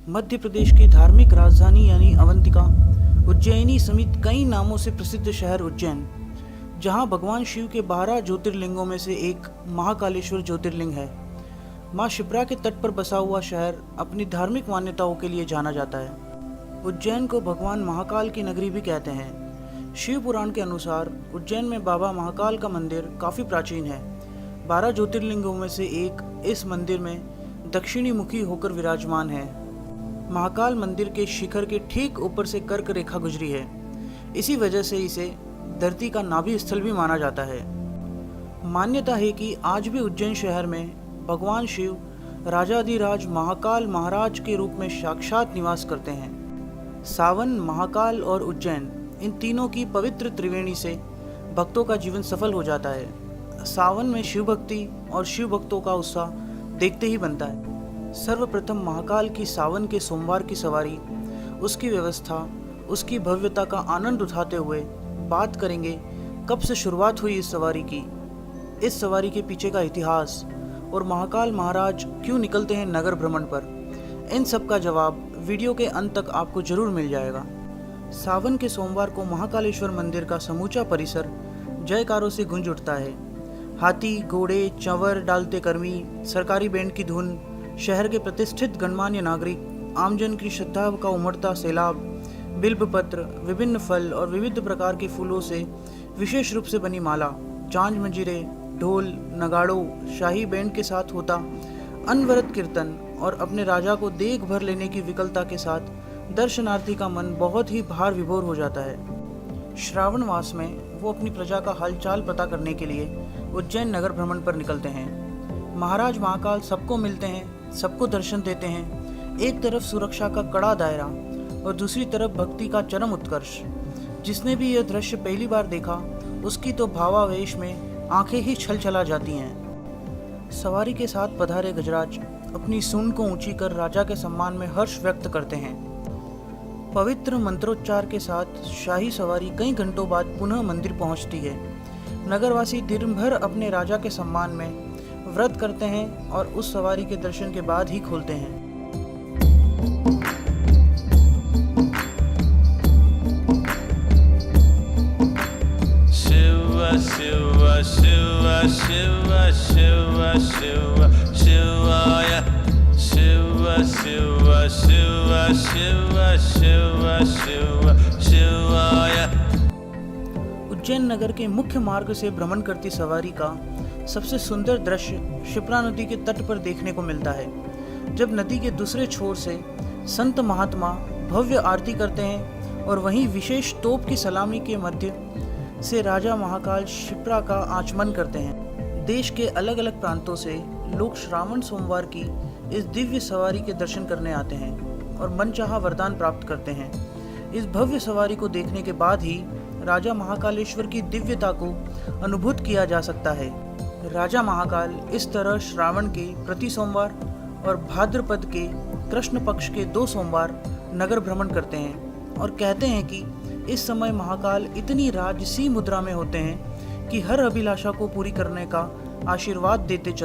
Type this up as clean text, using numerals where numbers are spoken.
मध्य प्रदेश की धार्मिक राजधानी यानी अवंतिका, उज्जैनी समेत कई नामों से प्रसिद्ध शहर उज्जैन, जहां भगवान शिव के 12 ज्योतिर्लिंगों में से एक महाकालेश्वर ज्योतिर्लिंग है। मां शिप्रा के तट पर बसा हुआ शहर अपनी धार्मिक मान्यताओं के लिए जाना जाता है। उज्जैन को भगवान महाकाल की नगरी भी कहते हैं। शिव पुराण के अनुसार उज्जैन में बाबा महाकाल का मंदिर काफ़ी प्राचीन है। 12 ज्योतिर्लिंगों में से एक इस मंदिर में दक्षिणी मुखी होकर विराजमान है। महाकाल मंदिर के शिखर के ठीक ऊपर से कर्क रेखा गुजरी है। इसी वजह से इसे धरती का नाभि स्थल भी माना जाता है। मान्यता है कि आज भी उज्जैन शहर में भगवान शिव राजाधिराज महाकाल महाराज के रूप में साक्षात निवास करते हैं। सावन, महाकाल और उज्जैन, इन तीनों की पवित्र त्रिवेणी से भक्तों का जीवन सफल हो जाता है। सावन में शिव भक्ति और शिव भक्तों का उत्साह देखते ही बनता है। सर्वप्रथम महाकाल की सावन के सोमवार की सवारी, उसकी व्यवस्था, उसकी भव्यता का आनंद उठाते हुए बात करेंगे कब से शुरुआत हुई इस सवारी की, इस सवारी के पीछे का इतिहास और महाकाल महाराज क्यों निकलते हैं नगर भ्रमण पर। इन सब का जवाब वीडियो के अंत तक आपको जरूर मिल जाएगा। सावन के सोमवार को महाकालेश्वर मंदिर का समूचा परिसर जयकारों से गूंज उठता है। हाथी, घोड़े, चंवर डालते कर्मी, सरकारी बैंड की धुन, शहर के प्रतिष्ठित गणमान्य नागरिक, आमजन की श्रद्धा का उमड़ता सैलाब, बिल्वपत्र, विभिन्न फल और विविध प्रकार के फूलों से विशेष रूप से बनी माला, झांझ मंजीरे, ढोल, नगाड़ों, शाही बैंड के साथ होता अनवरत कीर्तन और अपने राजा को देख भर लेने की विकलता के साथ दर्शनार्थी का मन बहुत ही भार विभोर हो जाता है। श्रावण मास में वो अपनी प्रजा का हालचाल पता करने के लिए उज्जैन नगर भ्रमण पर निकलते हैं। महाराज महाकाल सबको मिलते हैं, सबको दर्शन देते हैं। एक तरफ सुरक्षा का कड़ा दायरा और दूसरी तरफ भक्ति का चरम उत्कर्ष। जिसने भी यह दृश्य पहली बार देखा, उसकी तो भावावेश में आंखें ही छल छला जाती हैं। सवारी के साथ पधारे गजराज अपनी सूंड को ऊंची कर राजा के सम्मान में हर्ष व्यक्त करते हैं। पवित्र मंत्रोच्चार के साथ शाही सवारी कई घंटों बाद पुनः मंदिर पहुंचती है। नगरवासी दिन भर अपने राजा के सम्मान में व्रत करते हैं और उस सवारी के दर्शन के बाद ही खोलते हैं। शिव शिव शिव शिव शिव शिव शिवाय, शिव शिव शिव शिव शिव शिव शिवाय। उज्जैन नगर के मुख्य मार्ग से भ्रमण करती सवारी का सबसे सुंदर दृश्य शिप्रा नदी के तट पर देखने को मिलता है। जब नदी के दूसरे छोर से संत महात्मा भव्य आरती करते हैं और वहीं विशेष तोप की सलामी के मध्य से राजा महाकाल शिप्रा का आचमन करते हैं। देश के अलग अलग प्रांतों से लोग श्रावण सोमवार की इस दिव्य सवारी के दर्शन करने आते हैं और मनचाहा वरदान प्राप्त करते हैं। इस भव्य सवारी को देखने के बाद ही राजा महाकालेश्वर की दिव्यता को अनुभूत किया जा सकता है। राजा महाकाल इस तरह श्रावण के प्रति सोमवार और भाद्रपद के कृष्ण पक्ष के 2 सोमवार नगर भ्रमण करते हैं और कहते हैं कि इस समय महाकाल इतनी राजसी मुद्रा में होते हैं कि हर अभिलाषा को पूरी करने का आशीर्वाद देते